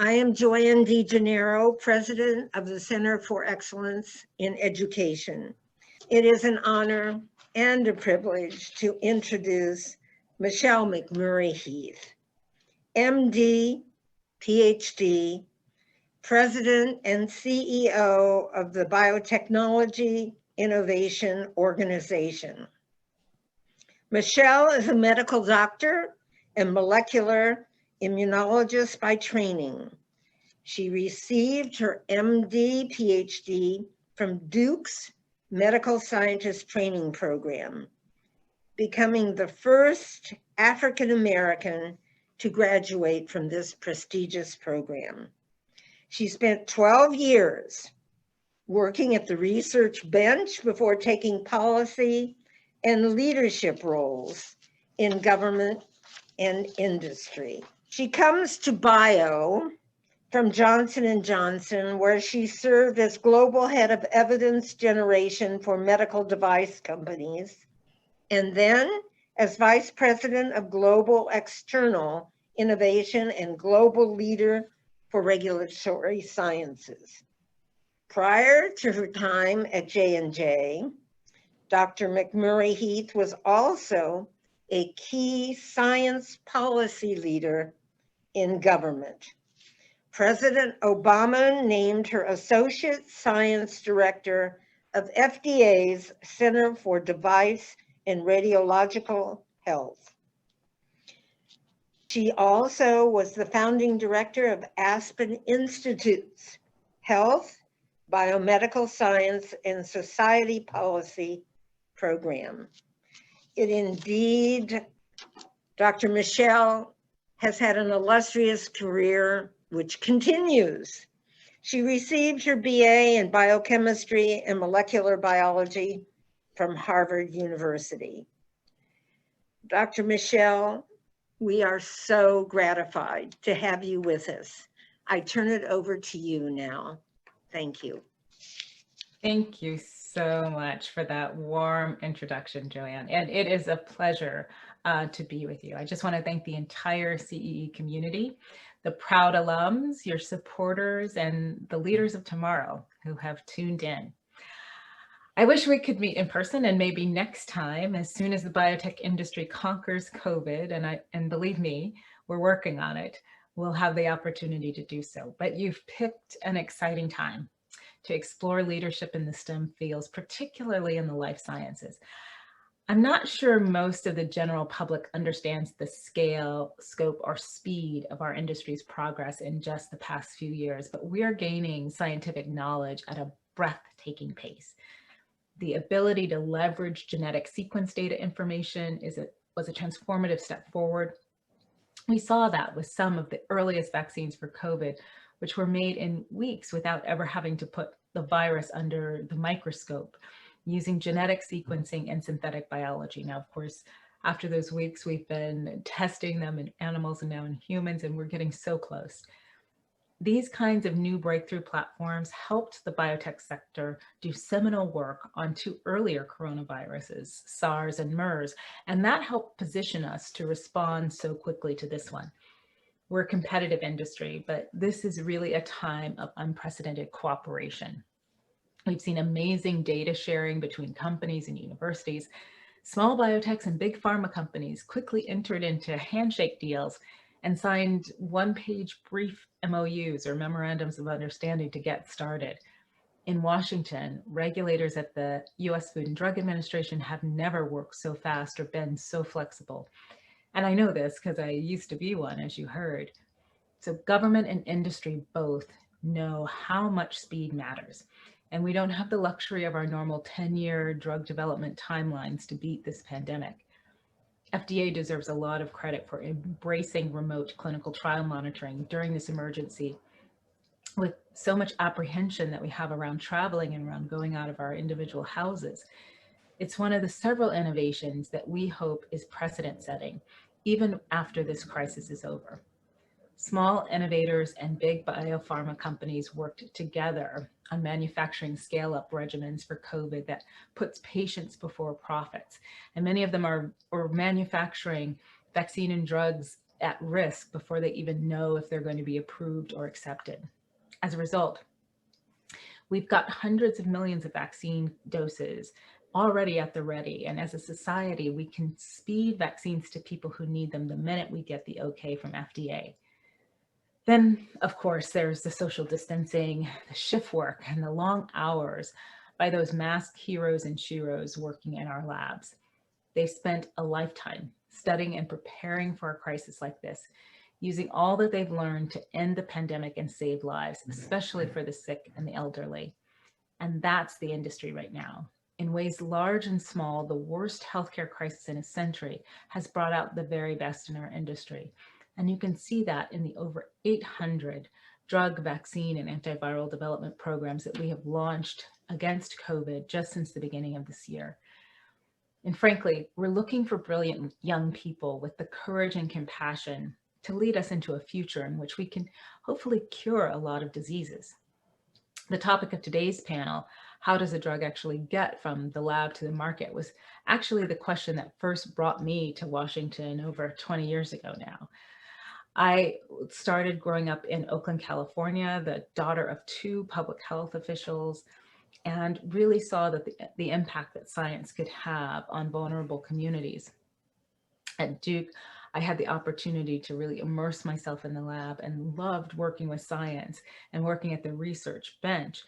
I am Joyanne DeGennaro, President of the Center for Excellence in Education. It is an honor and a privilege to introduce Michelle McMurry-Heath, MD, PhD, President and CEO of the Biotechnology Innovation Organization. Michelle is a medical doctor and molecular immunologist by training. She received her MD, PhD from Duke's Medical Scientist Training Program, becoming the first African American to graduate from this prestigious program. She spent 12 years working at the research bench before taking policy and leadership roles in government and industry. She comes to bio from Johnson & Johnson, where she served as global head of evidence generation for medical device companies, and then as vice president of global external innovation and global leader for regulatory sciences. Prior to her time at J&J, Dr. McMurry-Heath was also a key science policy leader in government. President Obama named her Associate Science Director of FDA's Center for Device and Radiological Health. She also was the founding director of Aspen Institute's Health, Biomedical Science, and Society Policy Program. It indeed, Dr. Michelle has had an illustrious career which continues. She received her BA in Biochemistry and Molecular Biology from Harvard University. Dr. Michelle, we are so gratified to have you with us. I turn it over to you now. Thank you. Thank you so much for that warm introduction, Joyanne. And it is a pleasure to be with you. I just want to thank the entire CEE community, the proud alums, your supporters, and the leaders of tomorrow who have tuned in. I wish we could meet in person, and maybe next time, as soon as the biotech industry conquers COVID, and believe me, we're working on it, we'll have the opportunity to do so. But you've picked an exciting time to explore leadership in the STEM fields, particularly in the life sciences. I'm not sure most of the general public understands the scale, scope, or speed of our industry's progress in just the past few years, but we are gaining scientific knowledge at a breathtaking pace. The ability to leverage genetic sequence data information was a transformative step forward. We saw that with some of the earliest vaccines for COVID, which were made in weeks without ever having to put the virus under the microscope, using genetic sequencing and synthetic biology. Now, of course, after those weeks, we've been testing them in animals and now in humans, and we're getting so close. These kinds of new breakthrough platforms helped the biotech sector do seminal work on two earlier coronaviruses, SARS and MERS, and that helped position us to respond so quickly to this one. We're a competitive industry, but this is really a time of unprecedented cooperation. We've seen amazing data sharing between companies and universities. Small biotechs and big pharma companies quickly entered into handshake deals and signed one-page brief MOUs or memorandums of understanding to get started. In Washington, regulators at the US Food and Drug Administration have never worked so fast or been so flexible. And I know this because I used to be one, as you heard. So government and industry both know how much speed matters. And we don't have the luxury of our normal 10-year drug development timelines to beat this pandemic. FDA deserves a lot of credit for embracing remote clinical trial monitoring during this emergency. With so much apprehension that we have around traveling and around going out of our individual houses, it's one of the several innovations that we hope is precedent setting, even after this crisis is over. Small innovators and big biopharma companies worked together on manufacturing scale-up regimens for COVID that puts patients before profits. And many of them are manufacturing vaccine and drugs at risk before they even know if they're going to be approved or accepted. As a result, we've got hundreds of millions of vaccine doses already at the ready. And as a society, we can speed vaccines to people who need them the minute we get the okay from FDA. Then, of course, there's the social distancing, the shift work, and the long hours by those masked heroes and sheroes working in our labs. They've spent a lifetime studying and preparing for a crisis like this, using all that they've learned to end the pandemic and save lives, especially for the sick and the elderly. And that's the industry right now. In ways large and small, the worst healthcare crisis in a century has brought out the very best in our industry. And you can see that in the over 800 drug, vaccine, and antiviral development programs that we have launched against COVID just since the beginning of this year. And frankly, we're looking for brilliant young people with the courage and compassion to lead us into a future in which we can hopefully cure a lot of diseases. The topic of today's panel, how does a drug actually get from the lab to the market, was actually the question that first brought me to Washington over 20 years ago now. I started growing up in Oakland, California, the daughter of two public health officials, and really saw that the impact that science could have on vulnerable communities. At Duke, I had the opportunity to really immerse myself in the lab and loved working with science and working at the research bench.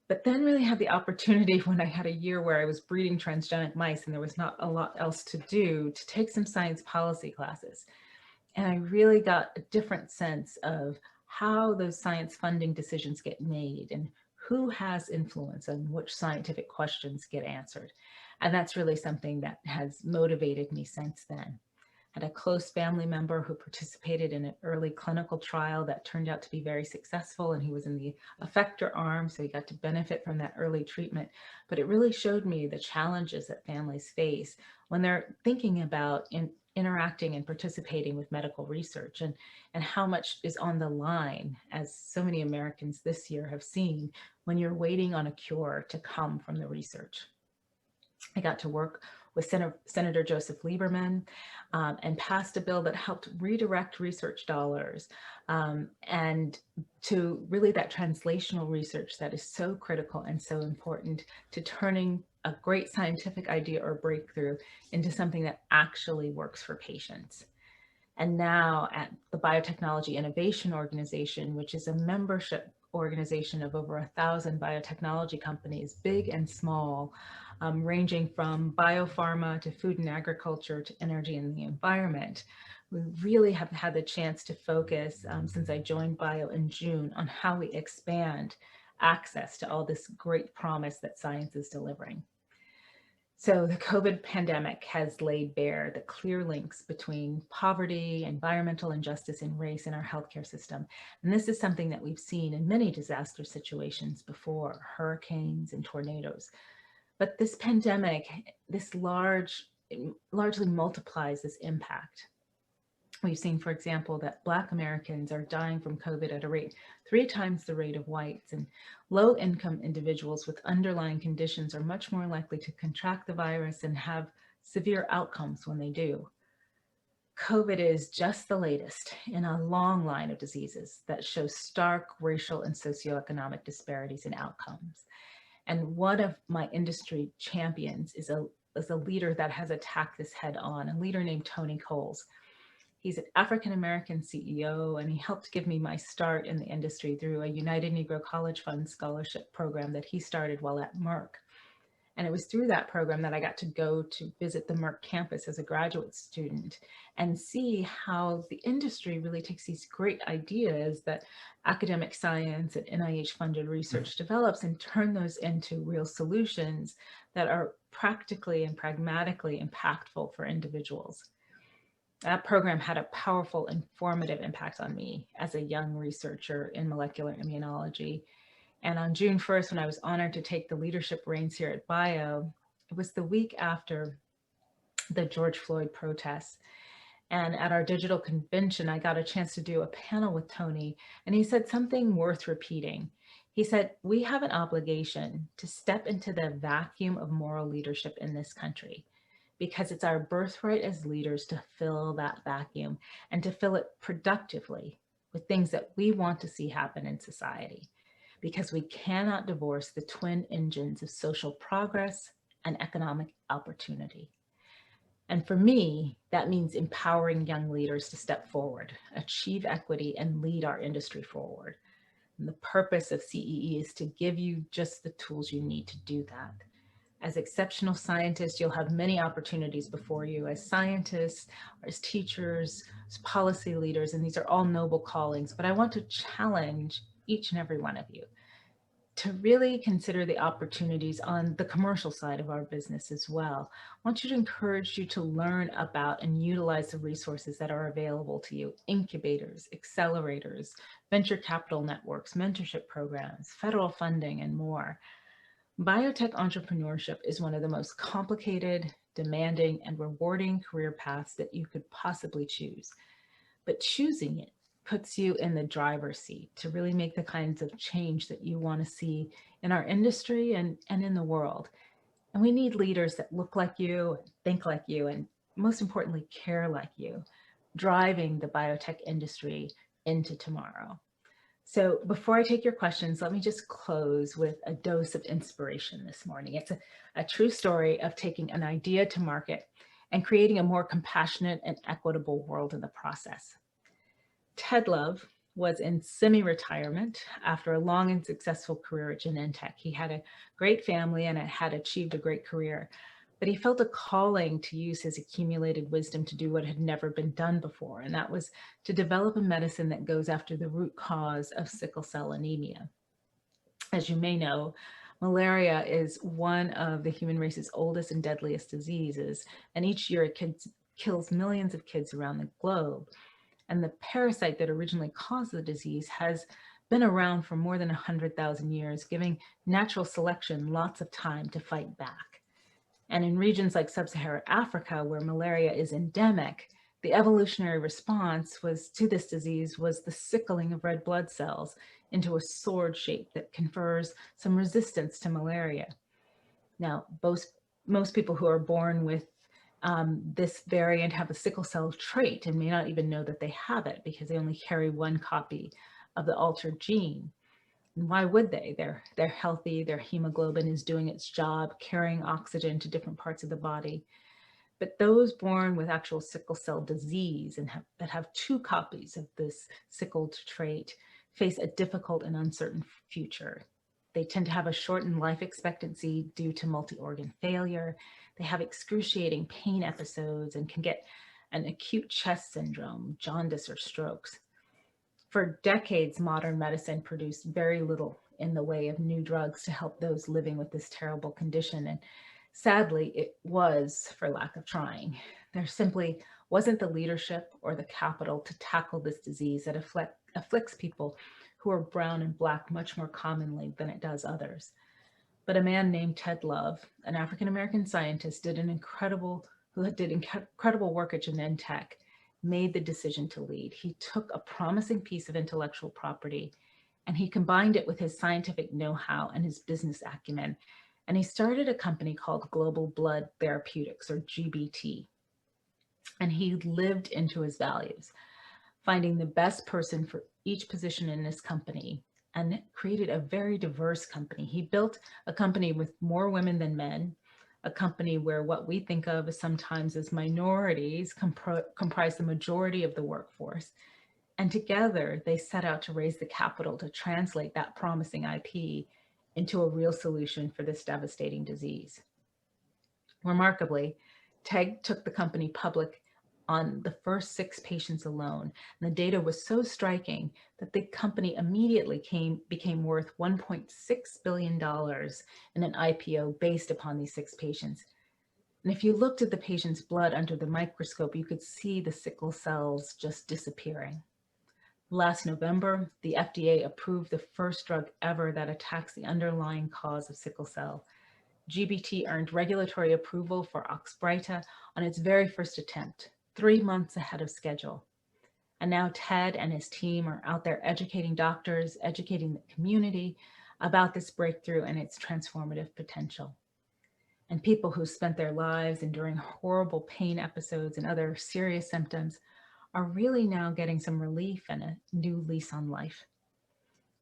But then really had the opportunity when I had a year where I was breeding transgenic mice and there was not a lot else to do, to take some science policy classes. And I really got a different sense of how those science funding decisions get made and who has influence on which scientific questions get answered. And that's really something that has motivated me since then. I had a close family member who participated in an early clinical trial that turned out to be very successful, and he was in the effector arm, so he got to benefit from that early treatment. But it really showed me the challenges that families face when they're thinking about interacting and participating with medical research, and how much is on the line, as so many Americans this year have seen, when you're waiting on a cure to come from the research. I got to work with Senator Joseph Lieberman and passed a bill that helped redirect research dollars and to really that translational research that is so critical and so important to turning a great scientific idea or breakthrough into something that actually works for patients. And now at the Biotechnology Innovation Organization, which is a membership organization of over 1,000 biotechnology companies, big and small, ranging from biopharma to food and agriculture to energy and the environment. We really have had the chance to focus since I joined Bio in June on how we expand access to all this great promise that science is delivering. So the COVID pandemic has laid bare the clear links between poverty, environmental injustice, and race in our healthcare system. And this is something that we've seen in many disaster situations before, hurricanes and tornadoes. But this pandemic, largely multiplies this impact. We've seen, for example, that Black Americans are dying from COVID at a rate 3 times the rate of whites, and low-income individuals with underlying conditions are much more likely to contract the virus and have severe outcomes when they do. COVID is just the latest in a long line of diseases that show stark racial and socioeconomic disparities in outcomes. And one of my industry champions is a leader that has attacked this head on, a leader named Tony Coles. He's an African-American CEO, and he helped give me my start in the industry through a United Negro College Fund scholarship program that he started while at Merck. And it was through that program that I got to go to visit the Merck campus as a graduate student and see how the industry really takes these great ideas that academic science and NIH-funded research develops and turn those into real solutions that are practically and pragmatically impactful for individuals. That program had a powerful, informative impact on me as a young researcher in molecular immunology. And on June 1st, when I was honored to take the leadership reins here at Bio, it was the week after the George Floyd protests. And at our digital convention, I got a chance to do a panel with Tony, and he said something worth repeating. He said, we have an obligation to step into the vacuum of moral leadership in this country. because it's our birthright as leaders to fill that vacuum and to fill it productively with things that we want to see happen in society, because we cannot divorce the twin engines of social progress and economic opportunity. And for me, that means empowering young leaders to step forward, achieve equity, and lead our industry forward. And the purpose of CEE is to give you just the tools you need to do that. As exceptional scientists, you'll have many opportunities before you as scientists, as teachers, as policy leaders, and these are all noble callings, but I want to challenge each and every one of you to really consider the opportunities on the commercial side of our business as well. I want you to encourage you to learn about and utilize the resources that are available to you: incubators, accelerators, venture capital networks, mentorship programs, federal funding, and more. Biotech entrepreneurship is one of the most complicated, demanding, and rewarding career paths that you could possibly choose. But choosing it puts you in the driver's seat to really make the kinds of change that you want to see in our industry and in the world. And we need leaders that look like you, think like you, and most importantly, care like you, driving the biotech industry into tomorrow. So before I take your questions, let me just close with a dose of inspiration this morning. It's a true story of taking an idea to market and creating a more compassionate and equitable world in the process. Ted Love was in semi-retirement after a long and successful career at Genentech. He had a great family and had achieved a great career, but he felt a calling to use his accumulated wisdom to do what had never been done before, and that was to develop a medicine that goes after the root cause of sickle cell anemia. As you may know, malaria is one of the human race's oldest and deadliest diseases, and each year it kills millions of kids around the globe. And the parasite that originally caused the disease has been around for more than 100,000 years, giving natural selection lots of time to fight back. And in regions like sub-Saharan Africa, where malaria is endemic, the evolutionary response to this disease was the sickling of red blood cells into a sword shape that confers some resistance to malaria. Now, most people who are born with this variant have a sickle cell trait and may not even know that they have it because they only carry one copy of the altered gene. And why would they? They're healthy, their hemoglobin is doing its job, carrying oxygen to different parts of the body. But those born with actual sickle cell disease and that have two copies of this sickled trait face a difficult and uncertain future. They tend to have a shortened life expectancy due to multi-organ failure. They have excruciating pain episodes and can get an acute chest syndrome, jaundice, or strokes. For decades, modern medicine produced very little in the way of new drugs to help those living with this terrible condition. And sadly, it was for lack of trying. There simply wasn't the leadership or the capital to tackle this disease that afflicts people who are brown and Black much more commonly than it does others. But a man named Ted Love, an African-American scientist, did incredible work at Genentech, made the decision to lead. He took a promising piece of intellectual property and he combined it with his scientific know-how and his business acumen. And he started a company called Global Blood Therapeutics, or GBT. And he lived into his values, finding the best person for each position in his company, and created a very diverse company. He built a company with more women than men, a company where what we think of sometimes as minorities comprise the majority of the workforce. And together they set out to raise the capital to translate that promising IP into a real solution for this devastating disease. Remarkably, Ted took the company public on the first 6 patients alone. And the data was so striking that the company immediately became worth $1.6 billion in an IPO based upon these 6 patients. And if you looked at the patient's blood under the microscope, you could see the sickle cells just disappearing. Last November, the FDA approved the first drug ever that attacks the underlying cause of sickle cell. GBT earned regulatory approval for Oxbryta on its very first attempt, 3 months ahead of schedule. And now Ted and his team are out there educating doctors, educating the community about this breakthrough and its transformative potential. And people who spent their lives enduring horrible pain episodes and other serious symptoms are really now getting some relief and a new lease on life.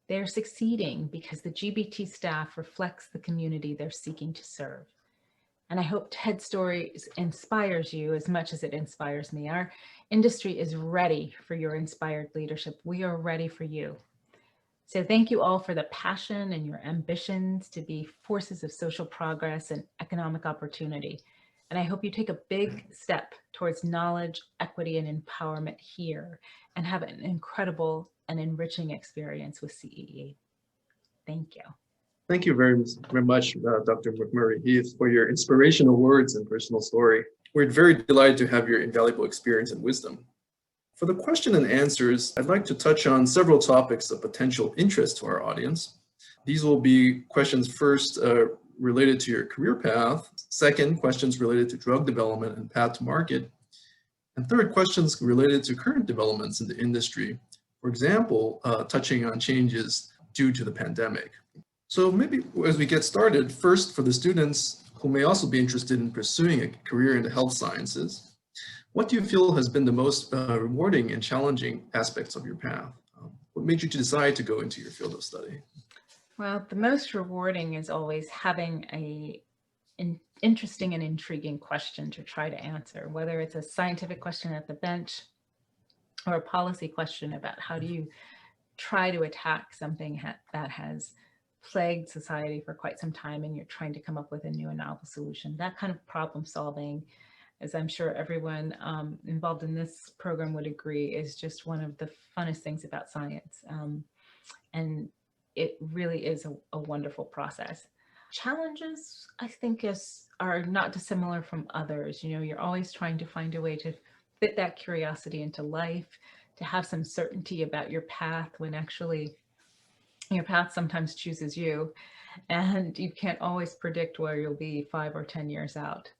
They're succeeding because the GBT staff reflects the community they're seeking to serve. And I hope TED Stories inspires you as much as it inspires me. Our industry is ready for your inspired leadership. We are ready for you. So thank you all for the passion and your ambitions to be forces of social progress and economic opportunity. And I hope you take a big step towards knowledge, equity, and empowerment here and have an incredible and enriching experience with CEE. Thank you. Thank you very much, Dr. McMurry-Heath, for your inspirational words and personal story. We're very delighted to have your invaluable experience and wisdom. For the question and answers, I'd like to touch on several topics of potential interest to our audience. These will be questions first related to your career path, second, questions related to drug development and path to market, and third, questions related to current developments in the industry, for example, touching on changes due to the pandemic. So maybe as we get started, first for the students who may also be interested in pursuing a career in the health sciences, what do you feel has been the most rewarding and challenging aspects of your path? What made you decide to go into your field of study? Well, the most rewarding is always having an interesting and intriguing question to try to answer, whether it's a scientific question at the bench or a policy question about how do you try to attack something that has plagued society for quite some time and you're trying to come up with a new and novel solution. That kind of problem solving, as I'm sure everyone involved in this program would agree, is just one of the funnest things about science. And it really is a wonderful process. Challenges, I think, are not dissimilar from others. You know, you're always trying to find a way to fit that curiosity into life, to have some certainty about your path when actually your path sometimes chooses you, and you can't always predict where you'll be 5 or 10 years out.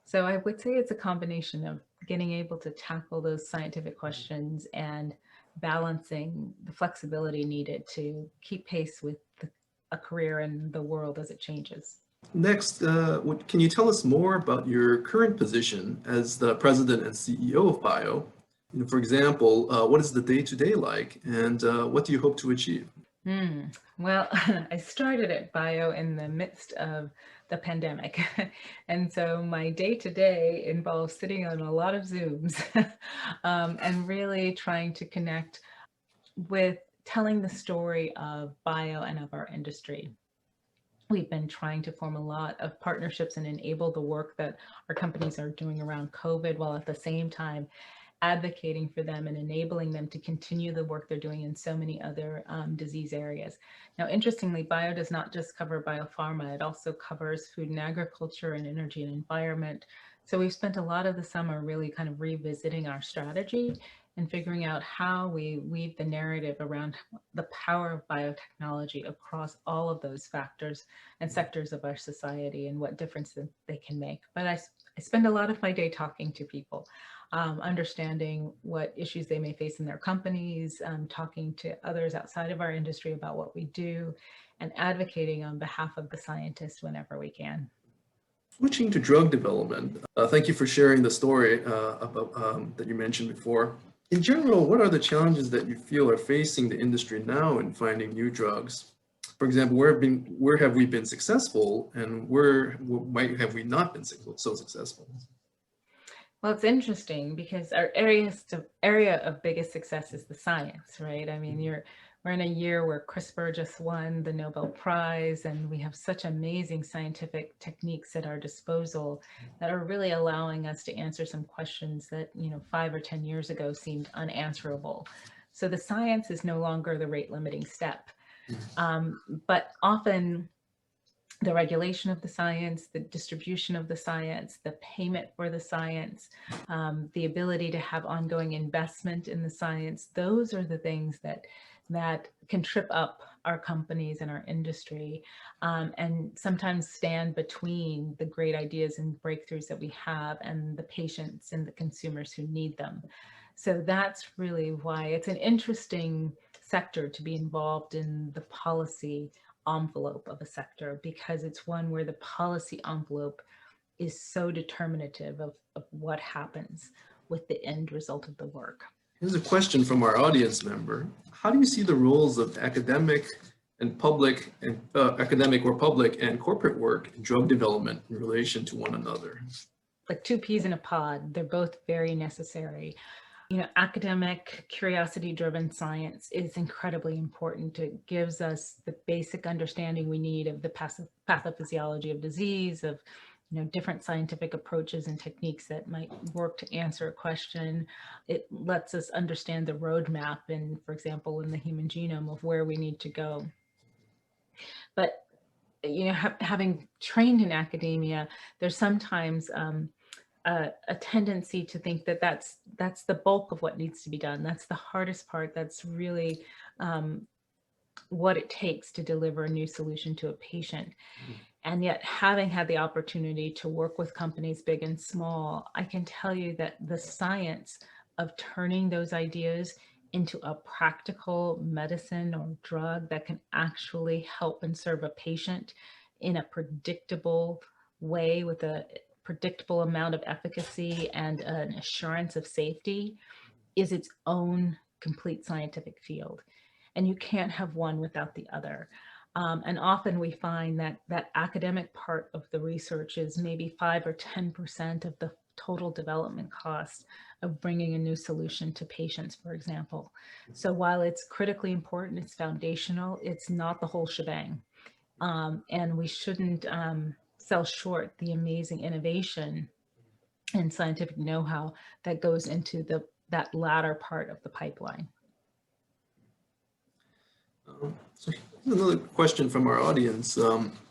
So I would say it's a combination of getting able to tackle those scientific questions and balancing the flexibility needed to keep pace with a career in the world as it changes. Next, can you tell us more about your current position as the president and CEO of Bio? You know, for example, what is the day-to-day like, and what do you hope to achieve? Well, I started at Bio in the midst of the pandemic. And so my day-to-day involves sitting on a lot of Zooms and really trying to connect with telling the story of bio and of our industry. We've been trying to form a lot of partnerships and enable the work that our companies are doing around COVID, while at the same time advocating for them and enabling them to continue the work they're doing in so many other disease areas. Now, interestingly, bio does not just cover biopharma, it also covers food and agriculture and energy and environment. So we've spent a lot of the summer really kind of revisiting our strategy and figuring out how we weave the narrative around the power of biotechnology across all of those factors and sectors of our society and what difference they can make. But I spend a lot of my day talking to people, understanding what issues they may face in their companies, talking to others outside of our industry about what we do, and advocating on behalf of the scientists whenever we can. Switching to drug development, thank you for sharing the story about, that you mentioned before. In general, what are the challenges that you feel are facing the industry now in finding new drugs? For example, where have we been successful, and where might have we not been so successful? Well, it's interesting because our area of biggest success is the science, right? I mean, we're in a year where CRISPR just won the Nobel Prize, and we have such amazing scientific techniques at our disposal that are really allowing us to answer some questions that, 5 or 10 years ago seemed unanswerable. So the science is no longer the rate limiting step. But often the regulation of the science, the distribution of the science, the payment for the science, the ability to have ongoing investment in the science, those are the things that can trip up our companies and our industry, and sometimes stand between the great ideas and breakthroughs that we have and the patients and the consumers who need them. So that's really why it's an interesting sector to be involved in the policy envelope of a sector, because it's one where the policy envelope is so determinative of what happens with the end result of the work. Here's a question from our audience member. How do you see the roles of academic and public and academic or public and corporate work in drug development in relation to one another? Like two peas in a pod, they're both very necessary. You know, academic, curiosity-driven science is incredibly important. It gives us the basic understanding we need of the pathophysiology of disease, of different scientific approaches and techniques that might work to answer a question. It lets us understand the roadmap in, for example, in the human genome of where we need to go. But having trained in academia, there's sometimes a tendency to think that that's the bulk of what needs to be done. That's the hardest part. That's really what it takes to deliver a new solution to a patient. And yet, having had the opportunity to work with companies big and small, I can tell you that the science of turning those ideas into a practical medicine or drug that can actually help and serve a patient in a predictable way with a predictable amount of efficacy and an assurance of safety is its own complete scientific field. And you can't have one without the other. And often we find that that academic part of the research is maybe 5 or 10% of the total development cost of bringing a new solution to patients, for example. So while it's critically important, it's foundational, it's not the whole shebang. And we shouldn't sell short the amazing innovation and scientific know-how that goes into that latter part of the pipeline. So here's another question from our audience.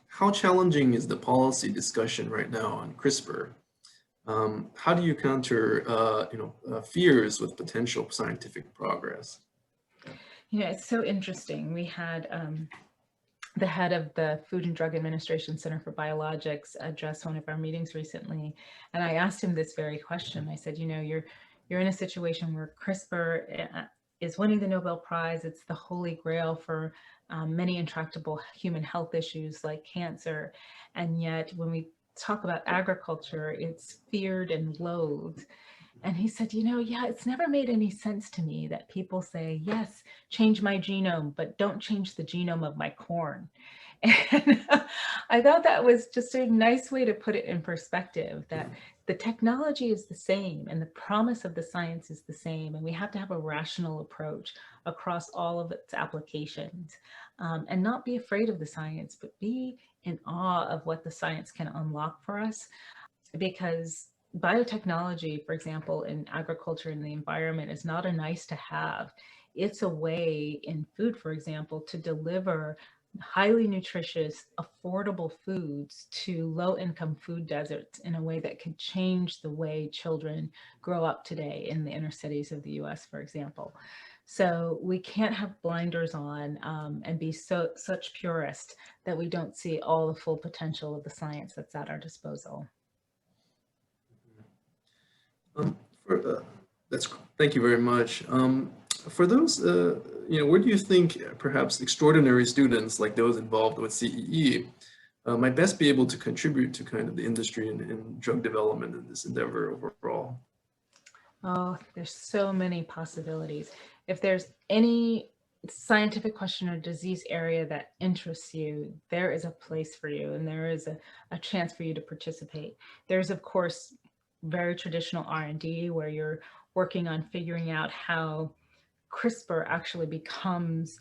How challenging is the policy discussion right now on CRISPR? How do you counter fears with potential scientific progress? It's so interesting. We had the head of the Food and Drug Administration Center for Biologics address one of our meetings recently, and I asked him this very question. I said, you're in a situation where CRISPR is winning the Nobel Prize. It's the holy grail for many intractable human health issues like cancer. And yet when we talk about agriculture, it's feared and loathed. And he said, yeah, it's never made any sense to me that people say, yes, change my genome, but don't change the genome of my corn. And I thought that was just a nice way to put it in perspective, that the technology is the same and the promise of the science is the same. And we have to have a rational approach across all of its applications, and not be afraid of the science, but be in awe of what the science can unlock for us. Because biotechnology, for example, in agriculture and the environment is not a nice to have. It's a way in food, for example, to deliver highly nutritious, affordable foods to low-income food deserts in a way that could change the way children grow up today in the inner cities of the US, for example. So we can't have blinders on and be such purists that we don't see all the full potential of the science that's at our disposal. Thank you very much. For those, where do you think perhaps extraordinary students like those involved with CEE might best be able to contribute to kind of the industry and drug development in this endeavor overall? Oh, there's so many possibilities. If there's any scientific question or disease area that interests you, there is a place for you and there is a chance for you to participate. There's, of course, very traditional R&D where you're working on figuring out how CRISPR actually becomes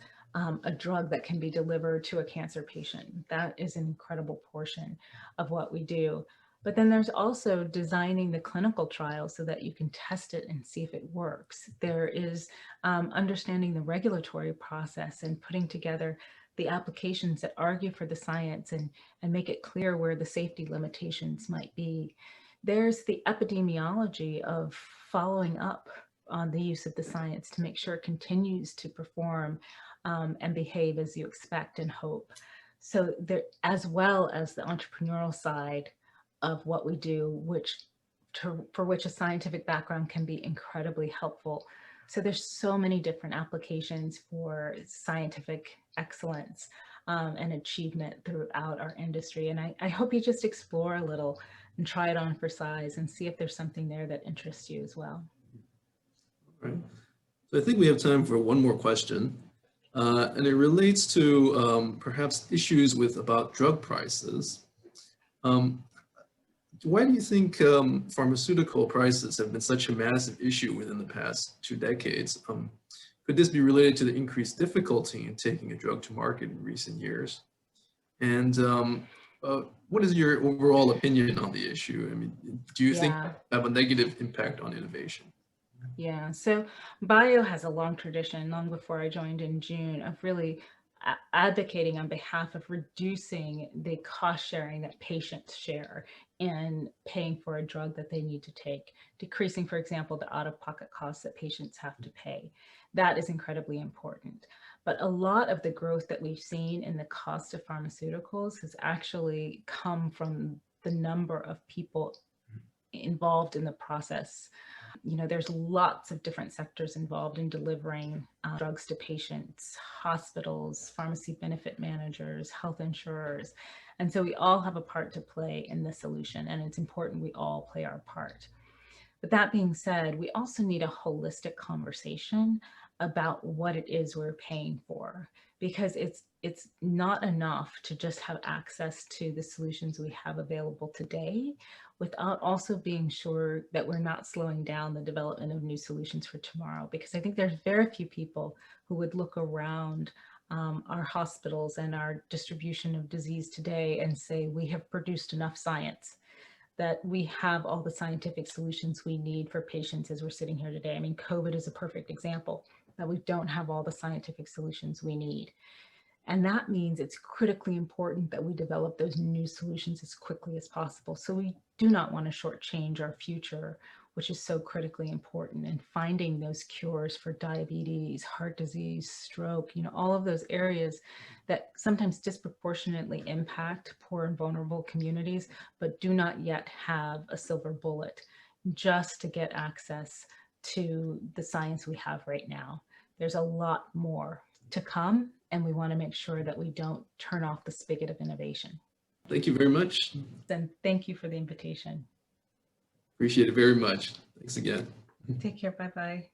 a drug that can be delivered to a cancer patient. That is an incredible portion of what we do. But then there's also designing the clinical trial so that you can test it and see if it works. There is understanding the regulatory process and putting together the applications that argue for the science and make it clear where the safety limitations might be. There's the epidemiology of following up on the use of the science to make sure it continues to perform and behave as you expect and hope. So there, as well as the entrepreneurial side of what we do, for which a scientific background can be incredibly helpful. So there's so many different applications for scientific excellence. and achievement throughout our industry. And I hope you just explore a little and try it on for size and see if there's something there that interests you as well. All right. So I think we have time for one more question. And it relates to perhaps issues about drug prices. Why do you think pharmaceutical prices have been such a massive issue within the past 2 decades? Could this be related to the increased difficulty in taking a drug to market in recent years? And what is your overall opinion on the issue? I mean, do you think it have a negative impact on innovation? Yeah, so bio has a long tradition, long before I joined in June, of really advocating on behalf of reducing the cost sharing that patients share in paying for a drug that they need to take, decreasing, for example, the out-of-pocket costs that patients have to pay. That is incredibly important. But a lot of the growth that we've seen in the cost of pharmaceuticals has actually come from the number of people involved in the process. You know, there's lots of different sectors involved in delivering drugs to patients: hospitals, pharmacy benefit managers, health insurers. And so we all have a part to play in the solution, and it's important we all play our part. But that being said, we also need a holistic conversation about what it is we're paying for, because it's not enough to just have access to the solutions we have available today without also being sure that we're not slowing down the development of new solutions for tomorrow. Because I think there's very few people who would look around our hospitals and our distribution of disease today and say, we have produced enough science, that we have all the scientific solutions we need for patients as we're sitting here today. I mean, COVID is a perfect example that we don't have all the scientific solutions we need. And that means it's critically important that we develop those new solutions as quickly as possible. So we do not want to shortchange our future, which is so critically important, in finding those cures for diabetes, heart disease, stroke, you know, all of those areas that sometimes disproportionately impact poor and vulnerable communities, but do not yet have a silver bullet just to get access to the science we have right now. There's a lot more to come, and we want to make sure that we don't turn off the spigot of innovation. Thank you very much. And thank you for the invitation. Appreciate it very much. Thanks again. Take care. Bye-bye.